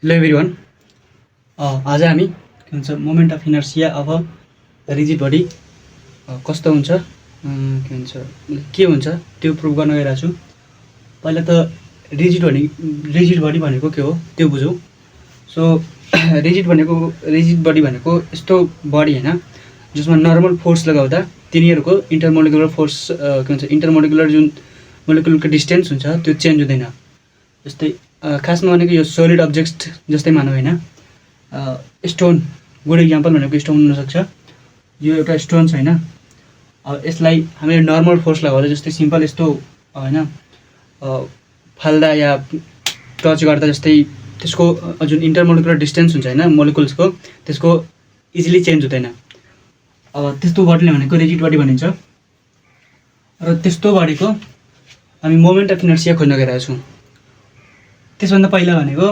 Hello everyone. आज हामी के भन्छ moment of inertia of a rigid body कस्तो हुन्छ, के हुन्छ त्यो प्रुभ गर्न गइरहेको छु। पहिला त रिजिड बडी भनेको के हो त्यो बुझौँ। सो रिजिड बडी भनेको यस्तो बडी होइन जसमा नर्मल फोर्स लगाउँदा तिनीहरूको इन्टरमोलिकुलर फोर्स इन्टरमोलिकुलर जुन मोलिकुलरको डिस्टेन्स हुन्छ त्यो चेन्ज हुँदैन। जस्तै खासमा भनेको यो सोलिड अब्जेक्ट जस्तै मानौँ होइन। स्टोन गुड इक्जाम्पल भनेको स्टोन हुनसक्छ। यो एउटा स्टोन छ होइन। यसलाई हामीले नर्मल फोर्स लगाउँदा जस्तै सिम्पल यस्तो होइन फाल्दा या टच गर्दा जस्तै त्यसको जुन इन्टरमोलिकुलर डिस्टेन्स हुन्छ होइन मोलिकुल्सको त्यसको इजिली चेन्ज हुँदैन। त्यस्तो बडीले भनेको रिजिड बडी भनिन्छ। र त्यस्तो बडीको हामी मोमेन्ट अफ इनर्सिया खोज्न गइरहेको छौँ। त्यसभन्दा पहिला भनेको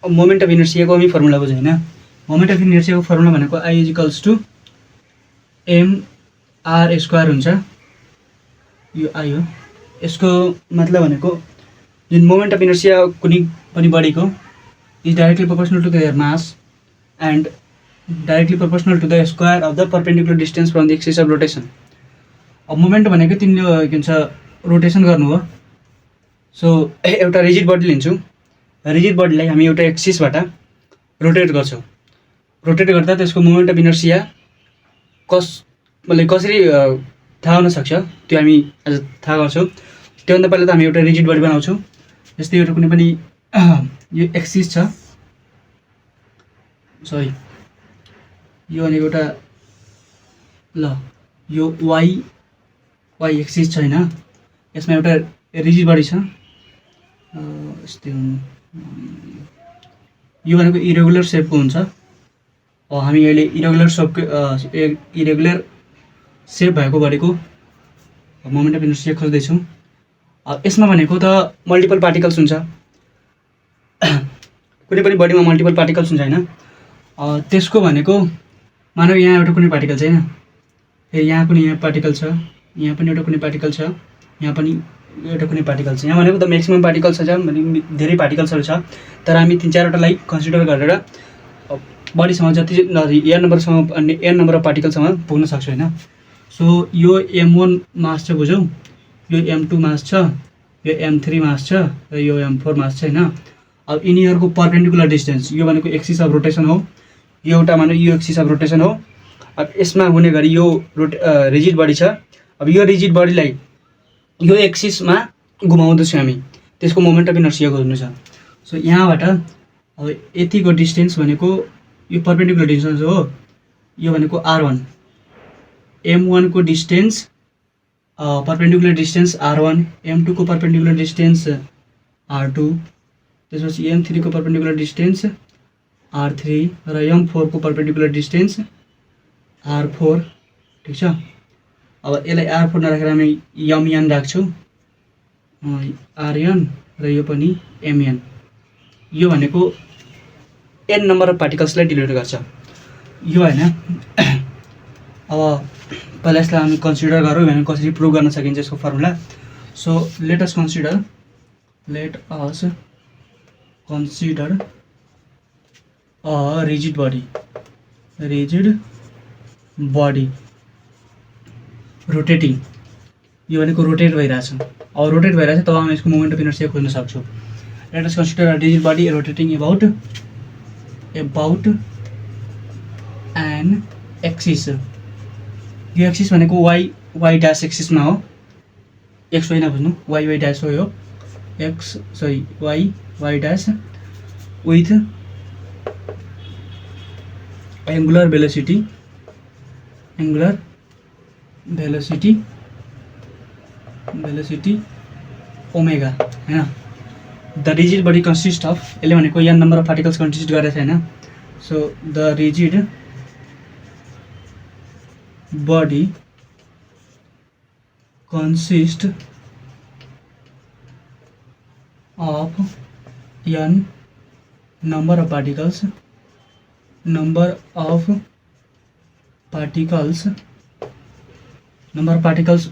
मोमेन्ट अफ इनर्सियाको हामी फर्मुला बुझौँ होइन। मोमेन्ट अफ इनर्सियाको फर्मुला भनेको I = mr² हुन्छ। यो I हो। यसको मतलब भनेको जुन मोमेन्ट अफ इनर्सिया कुनै पनि बडीको is directly proportional to their mass and directly proportional to the square of the perpendicular distance from the axis of rotation. अब मोमेन्ट भनेको तिमीले के भन्छ रोटेसन गर्नु हो। सो एउटा रिजिड बडी लिन्छौँ। रिजिड बडीलाई हामी एउटा एक्सिसबाट रोटेट गर्छौँ। रोटेट गर्दा त्यसको मोमेन्ट अफ इनर्सिया कसरी थाहा हुनसक्छ त्यो हामी आज थाहा गर्छौँ। त्योभन्दा पहिला त हामी एउटा रिजिड बडी बनाउँछौँ। जस्तै एउटा कुनै पनि यो एक्सिस छ, सरी यो भनेको एउटा यो वाइ एक्सिस छ होइन। यसमा एउटा रिजिड बडी छ। यस्तै यो भनेको इरेगुलर सेपको हुन्छ। हामी अहिले इरेगुलर सेप भएको बडीको मोमेन्ट अफ इनर्सिया खोज्दैछौँ। यसमा भनेको त मल्टिपल पार्टिकल्स हुन्छ। कुनै पनि बडीमा मल्टिपल पार्टिकल्स हुन्छ होइन। त्यसको भनेको मानव यहाँ एउटा कुनै पार्टिकल छैन, फेरि यहाँ पनि यहाँ पार्टिकल छ, यहाँ पनि एउटा कुनै पार्टिकल छ, यहाँ पनि एउटा कुनै पार्टिकल छ। यहाँ भनेको त म्याक्सिमम पार्टिकल्स छ, धेरै पार्टिकल्सहरू छ। तर हामी 3-4वटालाई कन्सिडर गरेर बडीसँग जति एन नम्बर अफ पार्टिकलसम्म पुग्न सक्छौँ होइन। सो यो M1 मास छ बुझौँ, यो M2 मास छ, यो M3 मास छ र यो M4 मास छ होइन। अब यिनीहरूको परपेन्डिकुलर डिस्टेन्स यो भनेको एक्सिस अफ रोटेसन हो। यो एउटा मानव यो एक्सिस अफ रोटेसन हो। अब यसमा हुने गरी यो रिजिड बडी छ। अब यो रिजिड बडीलाई यो एक्सिसमा घुमाउँदैछौँ हामी, त्यसको मोमेन्ट अफ इनर्सिया खोज्नु छ। सो यहाँबाट अब यतिको डिस्टेन्स भनेको यो परपेन्डिकुलर डिस्टेन्स हो। यो भनेको R1, M1 को distance perpendicular distance R1, M2 को परपेन्डिकुलर डिस्टेन्स R2, त्यसपछि M3 को परपेन्डिकुलर डिस्टेन्स R3 र M4 को परपेन्डिकुलर डिस्टेन्स R4। ठिक छ। अब यसलाई R4 नराखेर हामी MN राख्छौँ, RN र यो पनि MN। यो भनेको n नम्बर अफ पार्टिकल्सलाई डिलिभर गर्छ यो होइन। अब पहिला यसलाई हामी कन्सिडर गरौँ भने कसरी प्रुभ गर्न सकिन्छ यसको formula. So let us consider a rigid body rotating. यो भनेको रोटेट भइरहेछ। अब रोटेट भइरहेछ तब हामी यसको मोमेन्ट अफ इनर्सिया खोज्न सक्छौँ। Let us consider a rigid body rotating about an axis. यो एक्सिस भनेको वाइ ड्यास एक्सिसमा हो, एक्स वाइ नबुझ्नु, वाइ ड्यास हो यो Y dash with angular velocity omega होइन। The rigid body consist of, यसले भनेको n number of particles consist गरेको छ होइन। So the rigid body consist of n number of particles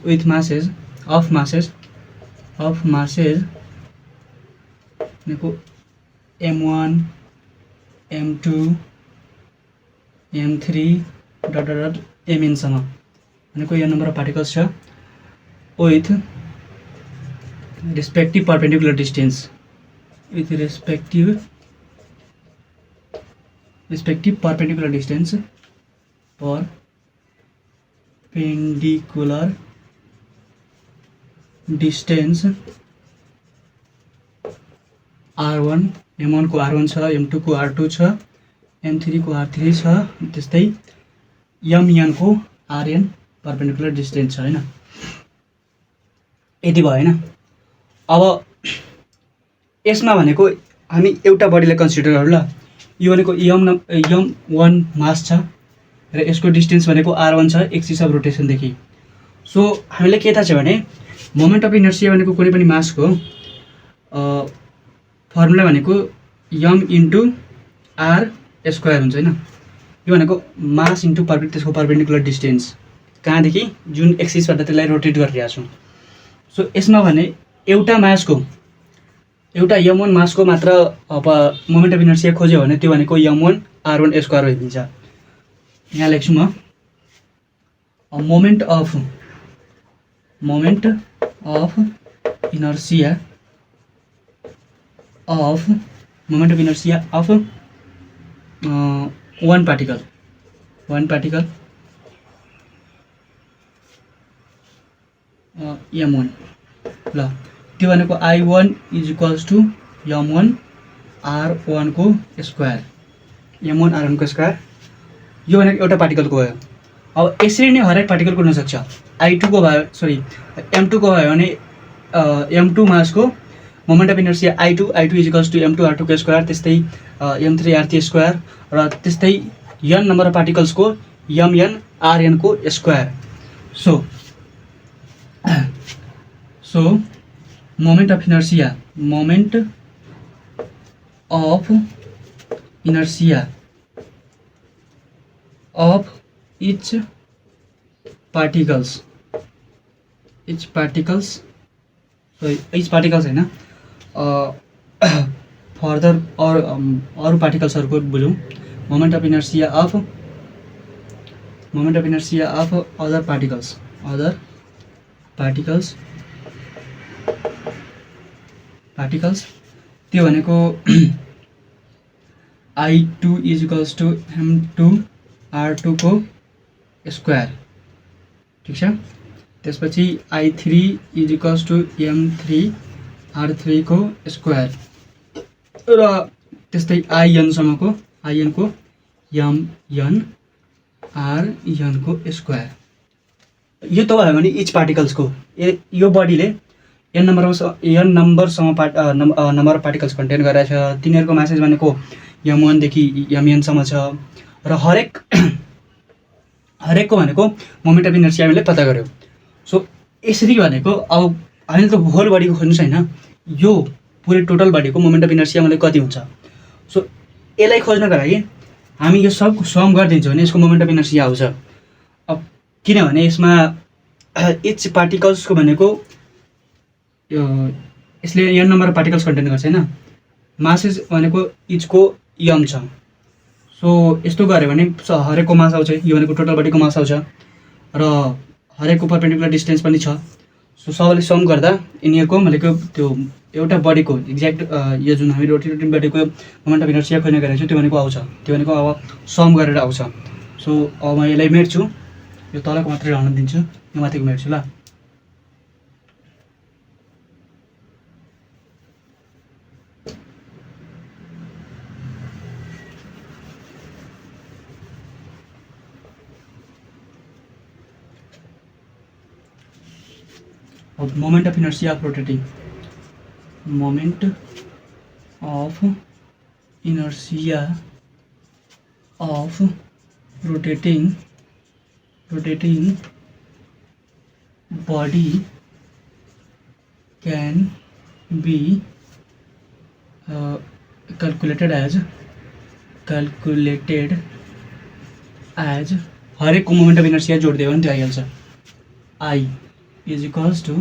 with masses भनेको M1 m2 m3 dot dot dot mnसम्म भनेको यो number of particles छ with respective perpendicular distance respective perpendicular distance r1 m1 को r1 छ m2 को r2 छ m3 को r3 छ त्यस्तै mn को rn परपेन्डिकुलर डिस्टेन्स छ हैन यति भयो हैन अब यसमा भनेको हामी एउटा बडीलाई कन्सिडर गरौँ ल यो भनेको m1 मास छ र यसको डिस्टेन्स भनेको r1 छ एक्सिस अफ रोटेसन देखि सो हामीले के थाहा छ भने मोमेन्ट अफ इनर्सिया भनेको कुनै पनि मासको फर्मुला भनेको m इन्टु r स्क्वायर हुन्छ हैन यो भनेको मास इन्टु त्यसको परपेन्डिकुलर डिस्टेन्स कहाँदेखि जुन एक्सिसबाट त्यसलाई रोटेट गरिरहेको छौँ सो यसमा भने एउटा m1 मासको मात्र अब मोमेन्ट अफ इनर्सिया खोज्यो भने त्यो भनेको m1 r1 स्क्वायर भइदिन्छ यहाँ लेख्छु म moment of inertia of one particle m1 ल त्यो भनेको I1 is equals to m1 r1 को स्क्वायर m1 r1 को स्क्वायर यो भनेको एउटा पार्टिकलको भयो अब यसरी नै हरेक पार्टिकलको हुन सक्छ I2 को भयो सरी m2 को भयो भने m2 मासको moment of inertia I2 is equals to m2 r2 को स्क्वायर त्यस्तै m3 r3 स्क्वायर र त्यस्तै n नम्बर अफ पार्टिकल्सको mn rn को square so moment of inertia of each particles हैन फर्दर अरू पार्टिकल्सहरुको बुझौँ moment of inertia of other particles त्यो भनेको I2 is equals to m2 r2 को स्क्वायर ठीक छ त्यसपछि I3 is equals to m3 r3 को स्क्वायर र त्यस्तै in को mn rn को स्क्वायर यो त भयो भने इच पार्टिकल्सको यो बडीले n नम्बरसम्म नम्बर अफ पार्टिकल्स कन्टेन गरेको छ तिनीहरुको मासेस भनेको m1 देखि mn सम्म छ र हरेकको भनेको मोमेन्ट अफ इनर्सिया हामीले पत्ता गर्यो सो यसरी भनेको अब हामीले त होल बडीको खोज्नु छैन यो पुरै टोटल बडीको मोमेन्ट अफ इनर्सिया मतलब कति हुन्छ सो यसलाई खोज्नको लागि हामी यो सबको सम गरिदिन्छौँ भने यसको मोमेन्ट अफ इनर्सिया आउँछ अब किनभने यसमा इच पार्टिकल्सको भनेको यसले n number of particles contain गर्छ हैन मासेस भनेको इचको m छ सो यस्तो गऱ्यो भने हरेकको मास आउँछ यो भनेको टोटल बडीको मास आउँछ र हरेकको परपेन्डिकुलर डिस्टेन्स पनि छ सो सबैले सम गर्दा यिनीहरुको भनेको त्यो एउटा बडीको एक्ज्याक्ट यो जुन हामी रोटेटिङ बडीको मोमेन्ट अफ इनर्सिया खोज्न गएको छौं त्यो भनेको आउँछ त्यो भनेको अब सम गरेर आउँछ सो अब म यसलाई मेट्छु यो तलको मात्रै रहन दिन्छु यो माथिको मेट्छु ल moment of inertia of rotating moment of inertia of rotating body can be calculated as हरेक को मोमेन्ट अफ इनर्सिया जोड्दै हो नि त्यो आइहाल्छ I is equals to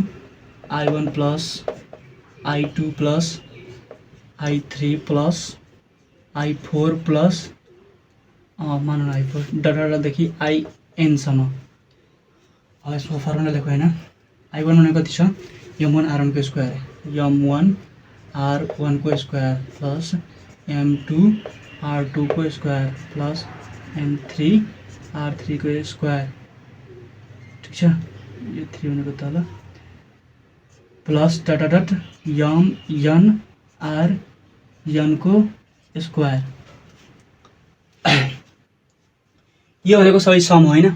I1 plus I2 plus I3 plus I4 plus मानौँ न I4 डटदेखि IN सम्म। अब यसको फर्मुला लेखौँ होइन। I1 भनेको कति छ M1 R1 को स्क्वायर M1 R1 को स्क्वायर प्लस M2 R2 को स्क्वायर प्लस M3 R3 को स्क्वायर। ठिक छ, यो 3 भनेको तल plus dot dot M N R N को स्क्वायर। यो भनेको सबै सम होइन।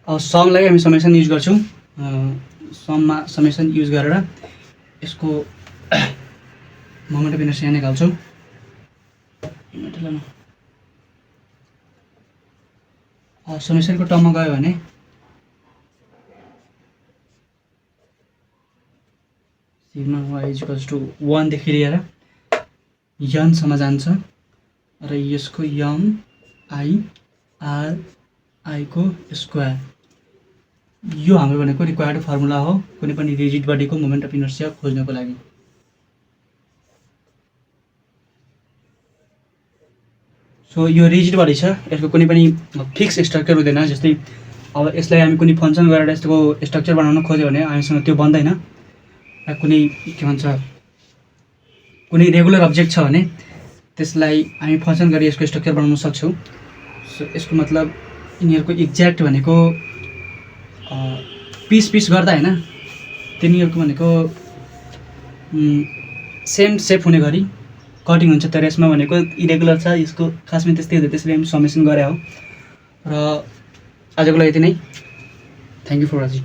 अब समलाई हामी समेसन युज गर्छौँ। सममा समेसन युज गरेर यसको मोमेन्ट अफ इनर्सिया निकाल्छौँ। समेसनको टर्ममा गयो भने सिग्मा y इक्वल्स टु 1 देखि लिएर n सम्म जान्छ र यसको m I r I को स्क्वायर। यो हाम्रो भनेको रिक्वायर्ड फर्मुला हो कुनै पनि रिजिड बडीको मोमेन्ट अफ इनर्सिया खोज्नको लागि। सो यो रिजिड बडी छ, यसको कुनै पनि फिक्स स्ट्रक्चर हुँदैन। जस्तै अब यसलाई हामी कुनै फङ्सन गरेर यसको स्ट्रक्चर बनाउन खोज्यो भने हामीसँग त्यो बन्दैन। र कुनै के भन्छ कुनै रेगुलर अब्जेक्ट छ भने त्यसलाई हामी फङ्सन गरी यसको स्ट्रक्चर बनाउन सक्छौँ। सो यसको मतलब यिनीहरूको एक्ज्याक्ट भनेको पिस गर्दा होइन, तिनीहरूको भनेको सेम सेप हुने गरी कटिङ हुन्छ। तर यसमा भनेको इरेगुलर छ, यसको खासमा त्यस्तै हुन्छ, त्यसले हामी समेसन गरे हो। र आजको लागि यति नै। Thank you for watching.